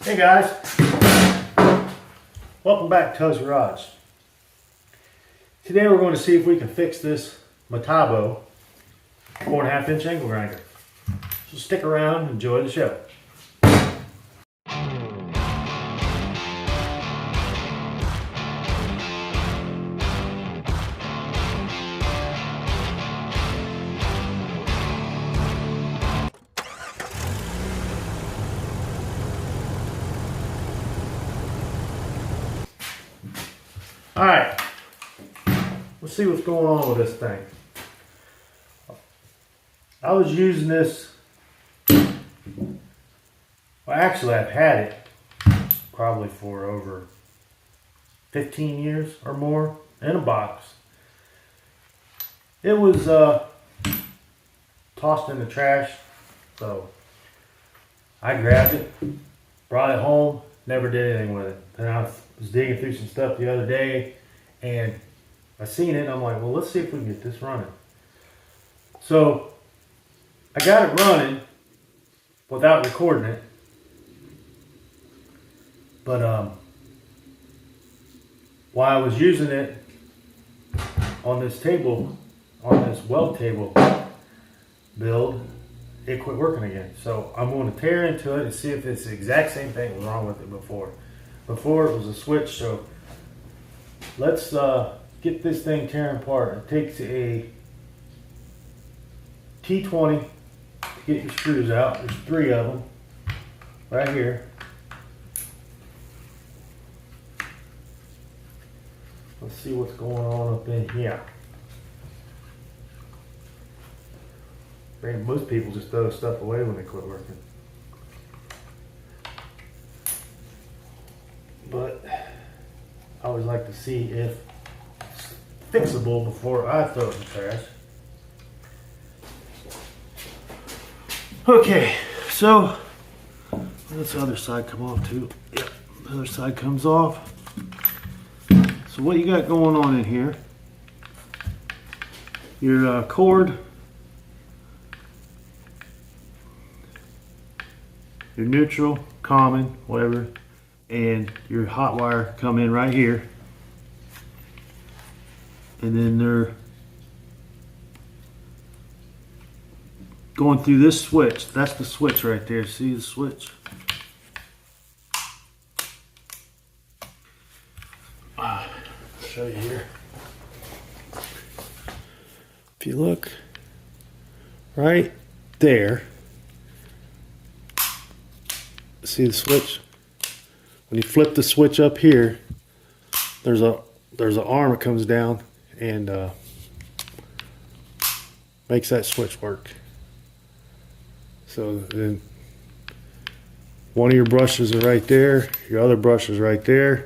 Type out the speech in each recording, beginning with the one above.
Hey guys, welcome back to Toes Garage. Today we're going to see if we can fix this Metabo 4.5 inch angle grinder. So stick around and enjoy the show. Alright, let's see what's going on with this thing. I was using this, well actually I've had it probably for over 15 years or more in a box. It was tossed in the trash, so I grabbed it, brought it home, never did anything with it. And I was digging through some stuff the other day and I seen it and I'm like, well, let's see if we can get this running. So I got it running without recording it, but while I was using it on this table, on this weld table build, it quit working again. So I'm going to tear into it and see if it's the exact same thing that was wrong with it before. Before it was a switch, so let's get this thing tearing apart. It takes a T20 to get your screws out. There's 3 of them right here. Let's see what's going on up in here. Man, most people just throw stuff away when they quit working. But I always like to see if it's fixable before I throw it in the trash. Okay, so this other side come off too. Yep, the other side comes off. So what you got going on in here, your cord, your neutral, common, whatever, and your hot wire come in right here, and then they're going through this switch. That's the switch right there. See the switch? I'll show you here. If you look right there, see the switch? When you flip the switch up here, there's an arm that comes down and makes that switch work. So then one of your brushes are right there, your other brush is right there.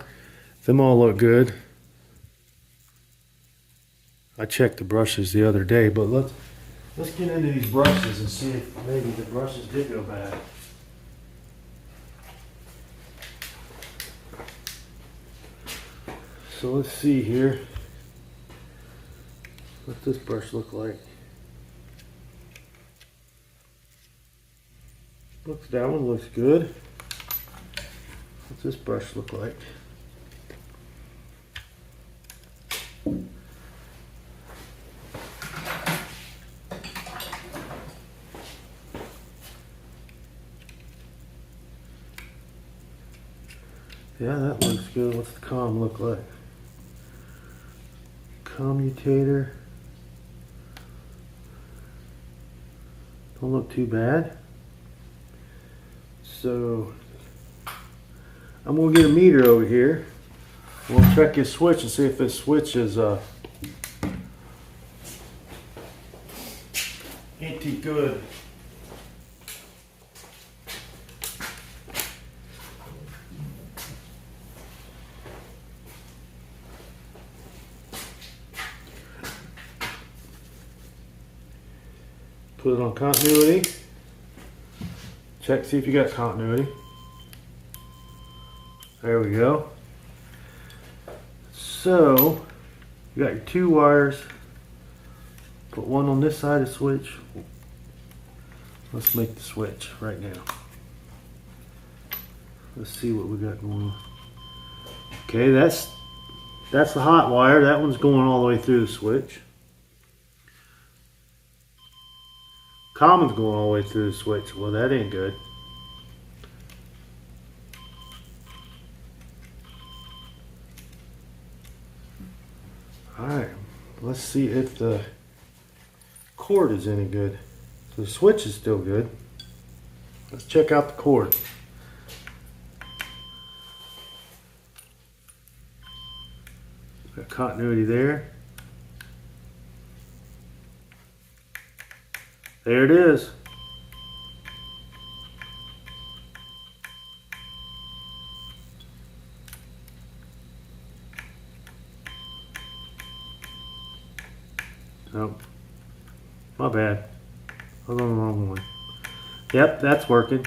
Them all look good. I checked the brushes the other day, but let's get into these brushes and see if maybe the brushes did go bad. So let's see here what this brush look like. That one looks good. What's this brush look like? Yeah, that looks good. What's the comm look like? Commutator. Don't look too bad. So I'm gonna get a meter over here. We'll check his switch and see if his switch is ain't too good. Put it on continuity. Check, see if you got continuity. There we go. So, you got your 2 wires. Put one on this side of the switch. Let's make the switch right now. Let's see what we got going on. Okay, that's the hot wire. That one's going all the way through the switch. Common's going all the way through the switch. Well, that ain't good. Alright, let's see if the cord is any good. So the switch is still good. Let's check out the cord. Got continuity there. There it is. Nope. My bad. I was on the wrong one. Yep, that's working.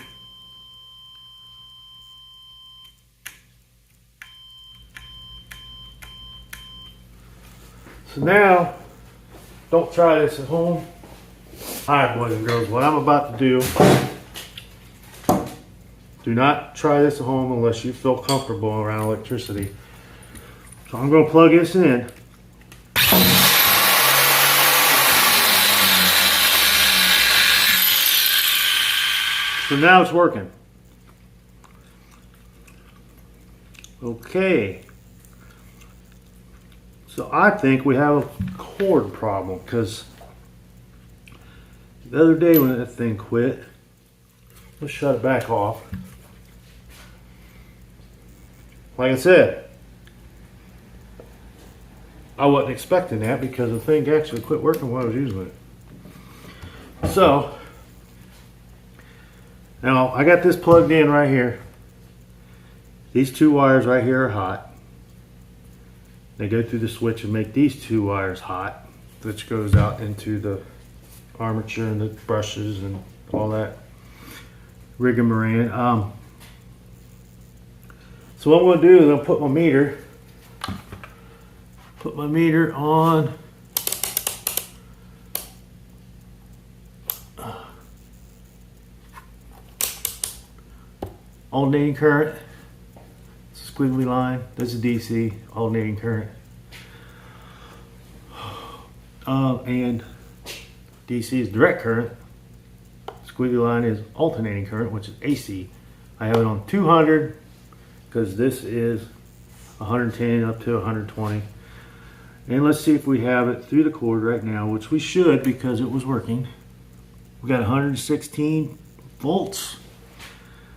So now, don't try this at home. Alright, boys and girls, what I'm about to do not try this at home unless you feel comfortable around electricity. So I'm going to plug this in. So now it's working. Okay. So I think we have a cord problem because the other day when that thing quit, let's shut it back off. Like I said, I wasn't expecting that because the thing actually quit working while I was using it. So now I got this plugged in right here. These two wires right here are hot. They go through the switch and make these two wires hot, which goes out into the armature and the brushes and all that rigmarole. So what I'm going to do is I'm going to put my meter on alternating current, squiggly line. That's a DC alternating current, and DC is direct current. Squiggly line is alternating current, which is AC. I have it on 200 because this is 110 up to 120. And let's see if we have it through the cord right now, which we should because it was working. We got 116 volts.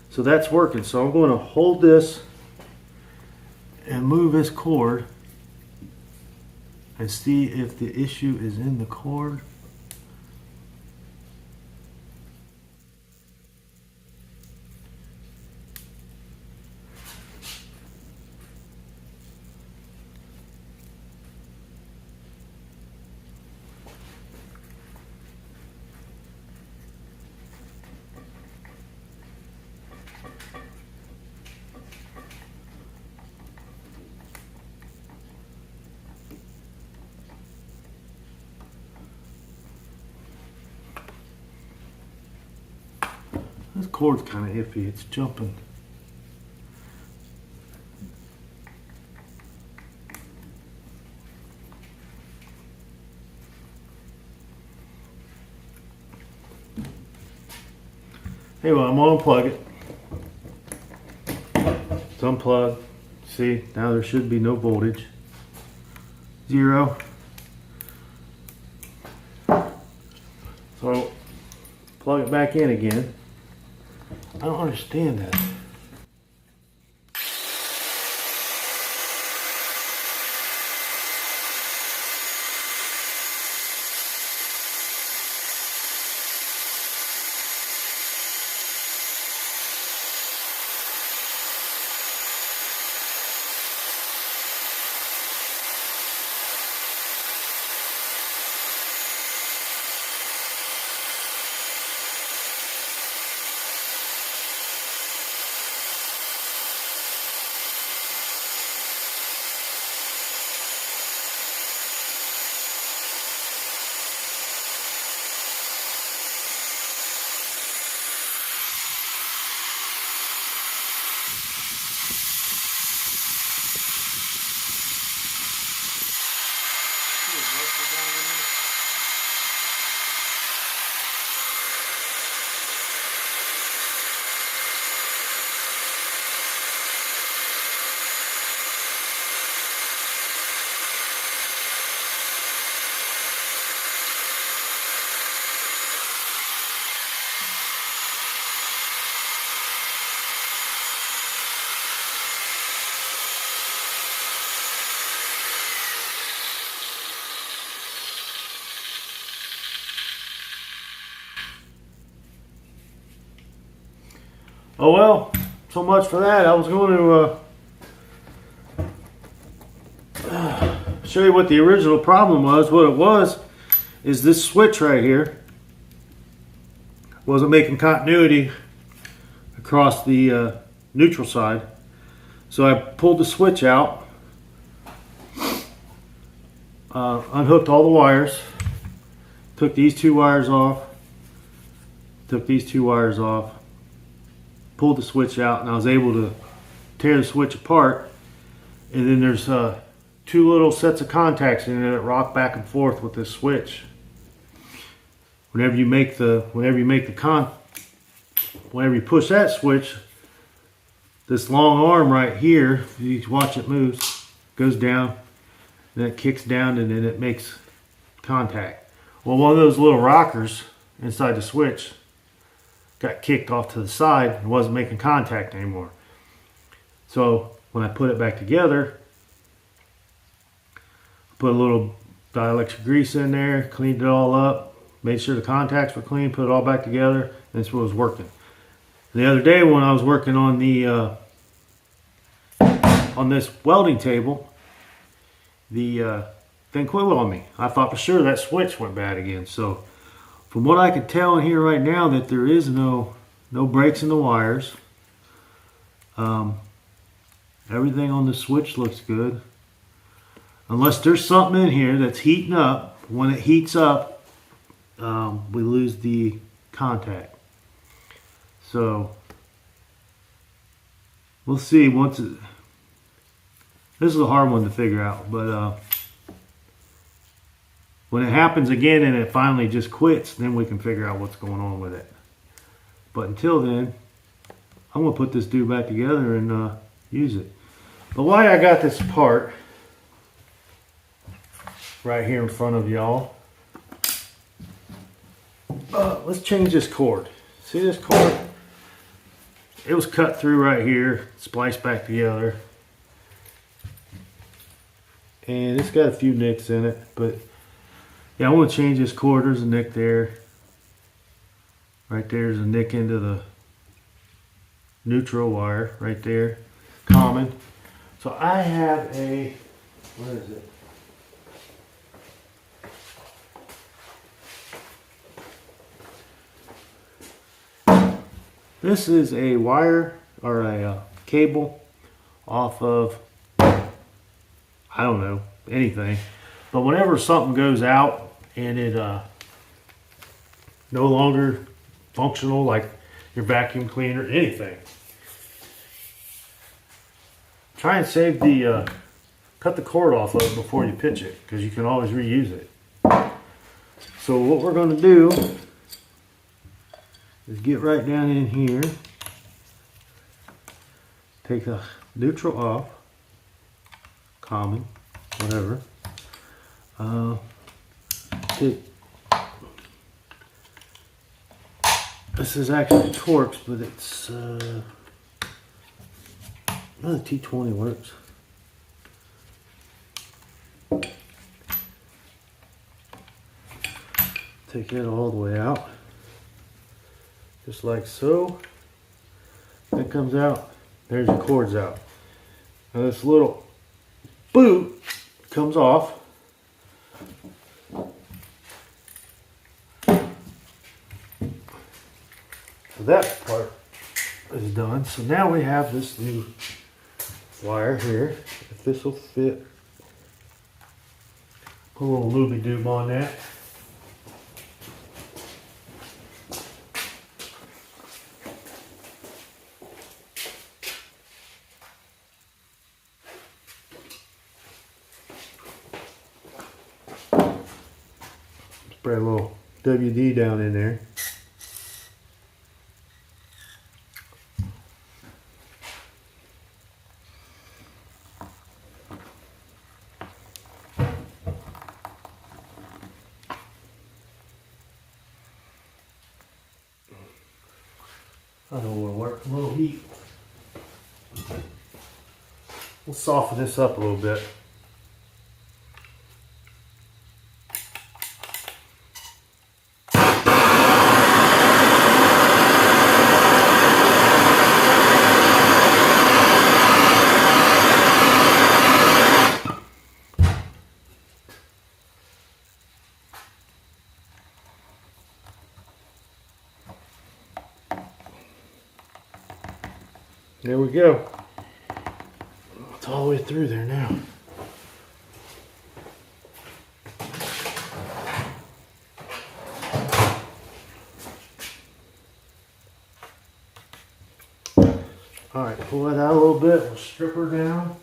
So that's working. So I'm going to hold this and move this cord and see if the issue is in the cord. This cord's kind of iffy, it's jumping. Anyway, I'm gonna unplug it. It's unplugged. See, now there should be no voltage. 0. So, plug it back in again. I don't understand that. Oh well, so much for that. I was going to show you what the original problem was. What it was is this switch right here wasn't making continuity across the neutral side. So I pulled the switch out, unhooked all the wires, took these two wires off, took these two wires off, pulled the switch out, and I was able to tear the switch apart. And then there's two little sets of contacts in it that rock back and forth with this switch. Whenever you push that switch, this long arm right here, you watch it moves, goes down, then it kicks down, and then it makes contact. Well, one of those little rockers inside the switch got kicked off to the side and wasn't making contact anymore. So when I put it back together, put a little dielectric grease in there, cleaned it all up, made sure the contacts were clean, put it all back together, and that's what was working. The other day when I was working on the on this welding table, the thing quit on me. I thought for sure that switch went bad again. So from what I can tell in here right now, that there is no breaks in the wires. Everything on the switch looks good. Unless there's something in here that's heating up. When it heats up, we lose the contact. So we'll see once it. This is a hard one to figure out, but when it happens again and it finally just quits, then we can figure out what's going on with it. But until then, I'm going to put this dude back together and use it. But why I got this part right here in front of y'all, let's change this cord. See this cord? It was cut through right here, spliced back together. And it's got a few nicks in it, but yeah, I want to change this cord. There's a nick there. Right there's a nick into the neutral wire right there, common. So I have a, what is it? This is a wire or a cable off of, I don't know, anything. But whenever something goes out and it no longer functional, like your vacuum cleaner, anything, try and save the, cut the cord off of it before you pitch it, because you can always reuse it. So what we're going to do is get right down in here, take the neutral off, common, whatever. This is actually Torx, but it's the T20 works. Take that all the way out, just like so. That comes out. There's your cords out. Now this little boot comes off. So that part is done. So now we have this new wire here. If this will fit, put a little looby doob on that. Spray a little WD down in there. I know what'll work. A little heat. We'll soften this up a little bit. There we go. It's all the way through there now. All right, pull that out a little bit. We'll strip her down.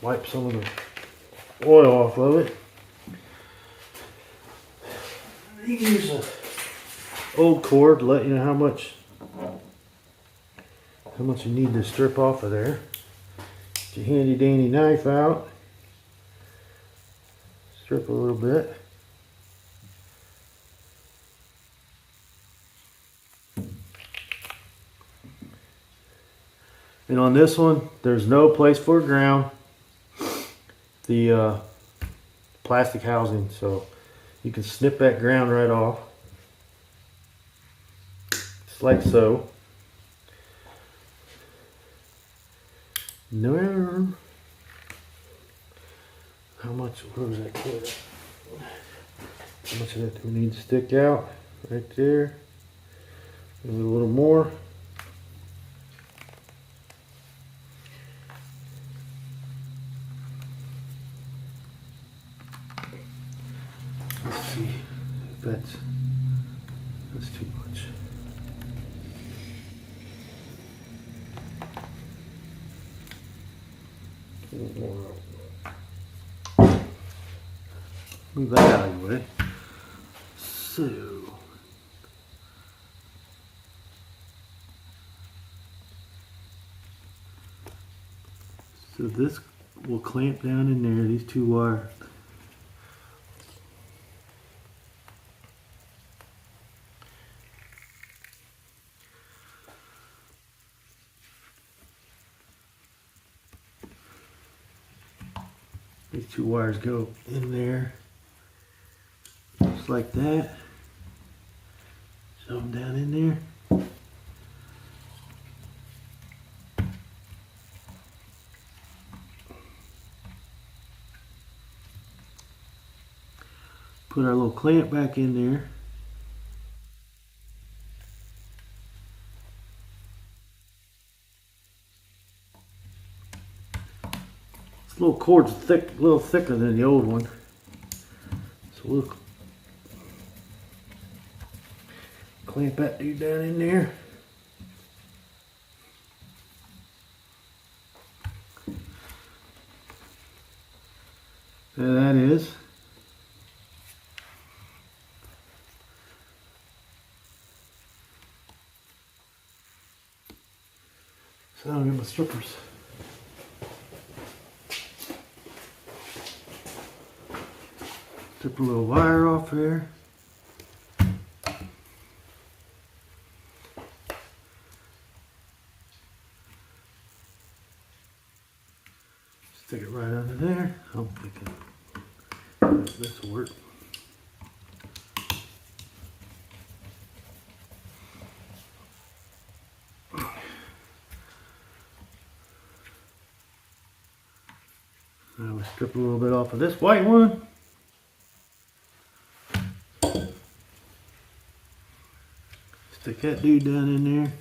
Wipe some of the oil off of it. You can use an old cord to let you know how much you need to strip off of there. Get your handy dandy knife out. Strip a little bit. And on this one, there's no place for ground. The plastic housing, so you can snip that ground right off. Just like so. No. How much, where was that cord? How much of that do we need to stick out? Right there. Maybe a little more. Let's see if that's too much. Move that out of the way. So this will clamp down in there, these two wires. These two wires go in there, just like that. Shove them down in there. Put our little clamp back in there. This little cord's thick, a little thicker than the old one. So we'll clamp that dude down in there. There that is. So I'll get my strippers. Strip a little wire off here. Stick it right under there. I'm thinking this will work. Now we strip a little bit off of this white one. Stick that dude down in there.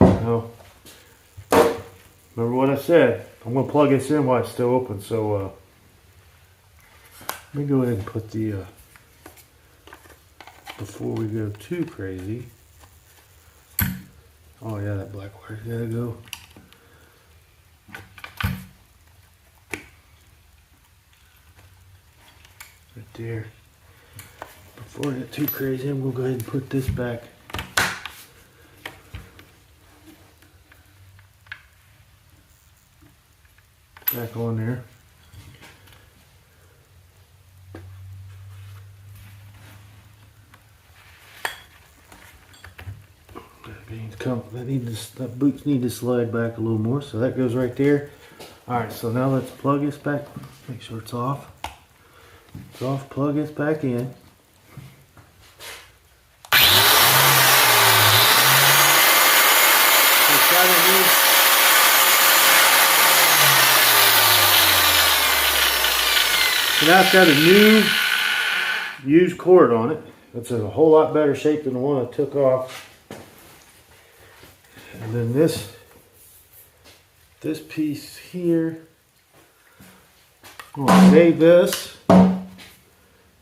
Now, remember what I said. I'm going to plug this in while it's still open. So let me go ahead and put the, before we go too crazy. Oh yeah, that black wire's gotta go. Right there. Before I get too crazy, I'm gonna go ahead and put this back. Back on there. That boots need to slide back a little more, so that goes right there. Alright, so now let's plug this back. Make sure it's off. It's off, plug this back in. So now it's got a new used cord on it. It's in a whole lot better shape than the one I took off. And then this piece here, I'm gonna save this.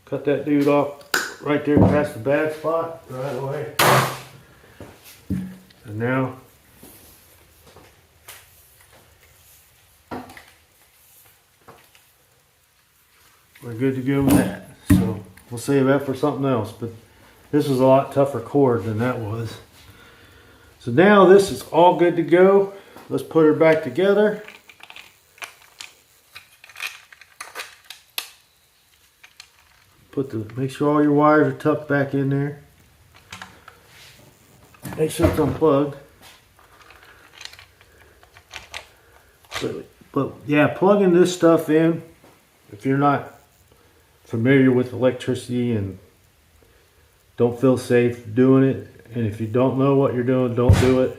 Cut that dude off right there past the bad spot right away. And now we're good to go with that. So we'll save that for something else. But this was a lot tougher cord than that was. So now this is all good to go. Let's put her back together. Make sure all your wires are tucked back in there. Make sure it's unplugged. But yeah, plugging this stuff in, if you're not familiar with electricity and don't feel safe doing it, and if you don't know what you're doing, don't do it.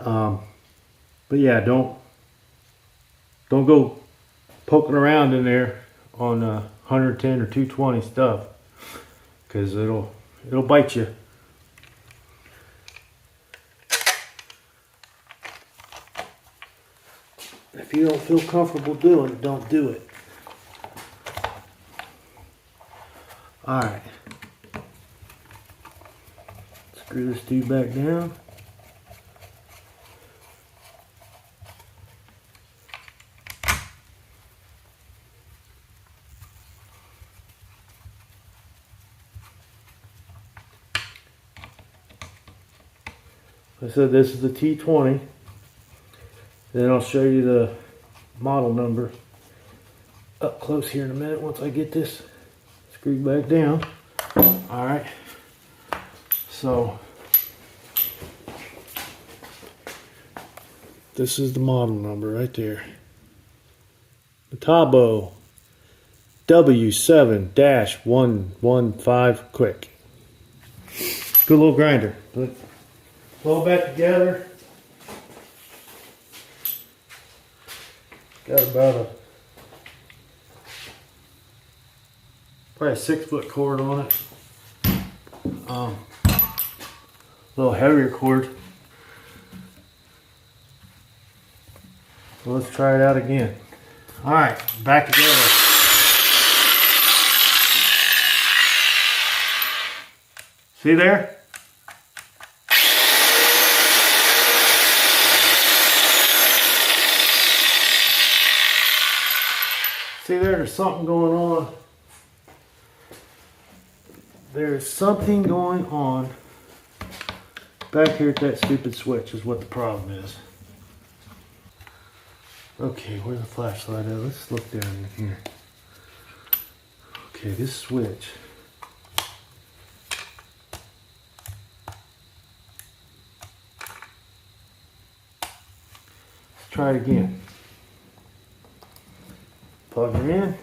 But yeah, don't go poking around in there on 110 or 220 stuff, because it'll bite you. If you don't feel comfortable doing it, don't do it. Alright. Screw this dude back down. I said this is the T20. Then I'll show you the model number up close here in a minute once I get this screwed back down. Alright. So this is the model number right there. Metabo W7-115 quick. Good little grinder. But pull it back together. Got about probably a 6-foot cord on it. A little heavier cord. So let's try it out again. Alright, back together. See there? See, there's something going on. There's something going on back here at that stupid switch is what the problem is. Okay, where's the flashlight at? Let's look down in here. Okay, this switch. Let's try it again. Plug it in.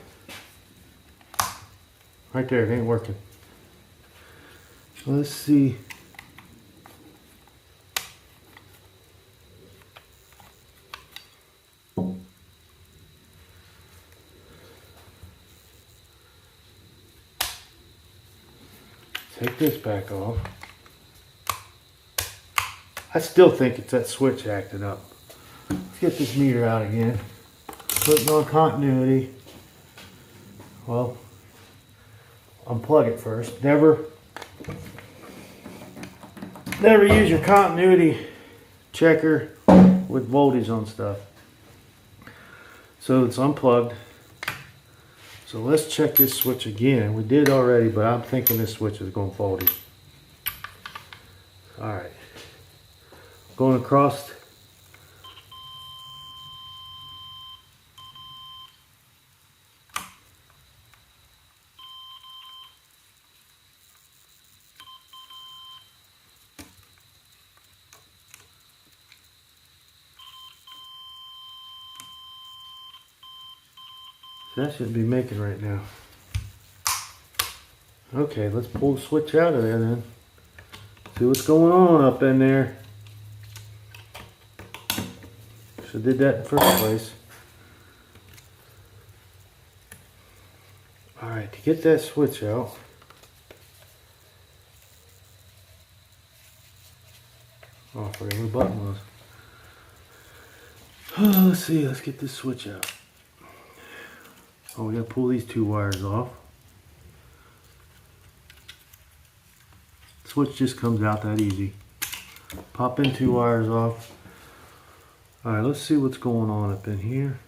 Right there, it ain't working. Let's see. Take this back off. I still think it's that switch acting up. Let's get this meter out again. Putting on continuity. Well, unplug it first. Never use your continuity checker with voltage on stuff. So it's unplugged. So let's check this switch again. We did already, but I'm thinking this switch is going faulty. Alright. Going across. That should be making right now. Okay, let's pull the switch out of there then. See what's going on up in there. Should have did that in the first place. Alright, to get that switch out, oh, I forgot where the button was. Oh, let's see, let's get this switch out. Oh, we gotta pull these two wires off. Switch just comes out that easy. Pop in two wires off. Alright, let's see what's going on up in here.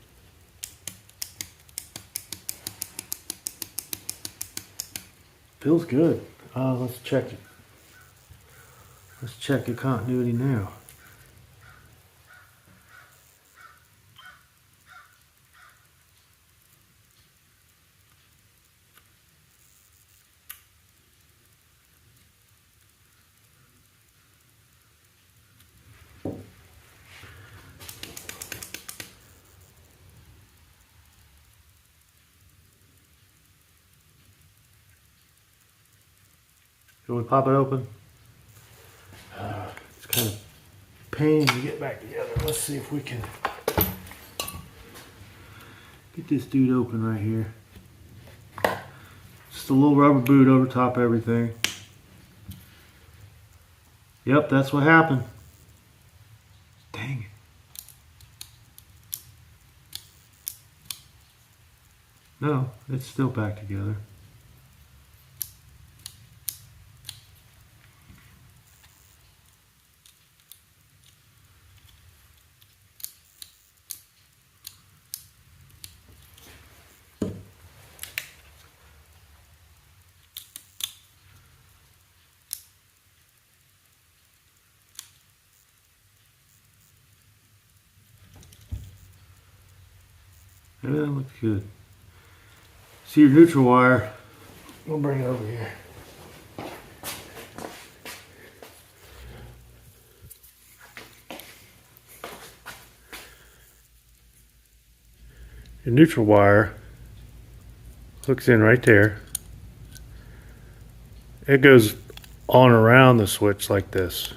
Feels good. Let's check it. Let's check the continuity now. Can we pop it open? It's kind of pain to get back together. Let's see if we can get this dude open right here. Just a little rubber boot over top of everything. Yep, that's what happened. Dang it. No, it's still back together. Yeah, that looks good. See your neutral wire. We'll bring it over here. Your neutral wire hooks in right there. It goes on around the switch like this.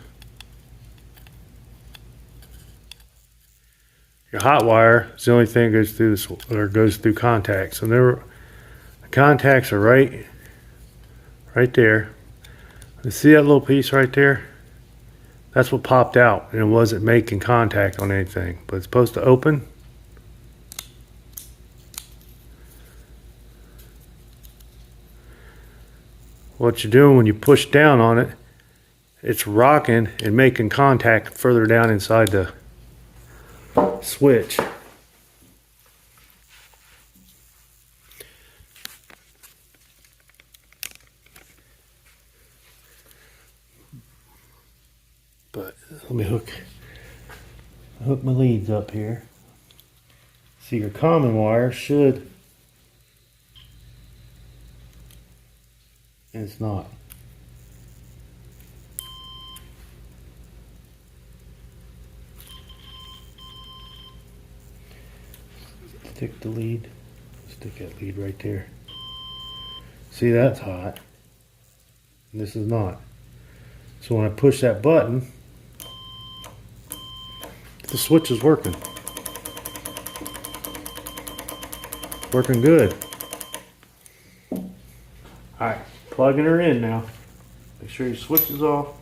Your hot wire is the only thing that goes through this, or goes through contacts. And the contacts are right there. You see that little piece right there? That's what popped out, and it wasn't making contact on anything. But it's supposed to open. What you're doing when you push down on it, it's rocking and making contact further down inside the switch. But let me hook my leads up here. See, your common wire should, and it's not. Stick the lead, stick that lead right there. See, that's hot. This is not. So when I push that button, the switch is working. Working good. Alright, plugging her in now. Make sure your switch is off.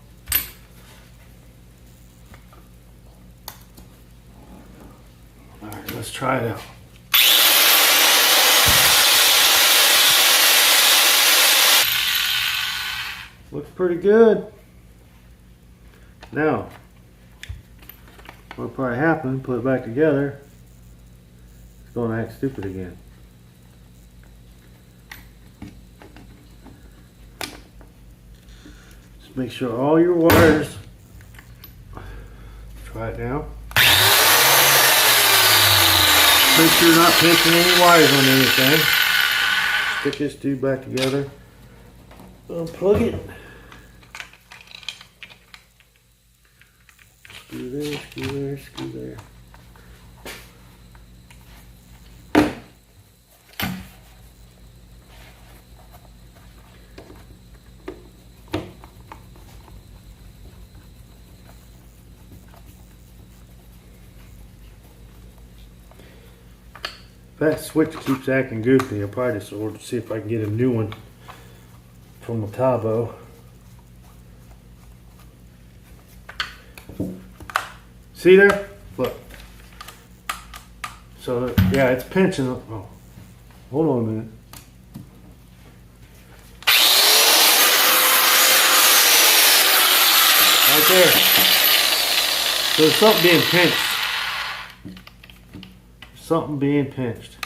Alright, let's try it out. Looks pretty good. Now, what'll probably happen, put it back together, it's going to act stupid again. Just make sure all your wires, try it now. Make sure you're not pinching any wires on anything. Stick this dude back together. Unplug it. Screw there, screw there, screw there. that switch keeps acting goofy. I'll probably just order to see if I can get a new one from Metabo. See there? Look. So yeah, it's pinching. Oh, hold on a minute. Right there. So there's something being pinched. Something being pinched.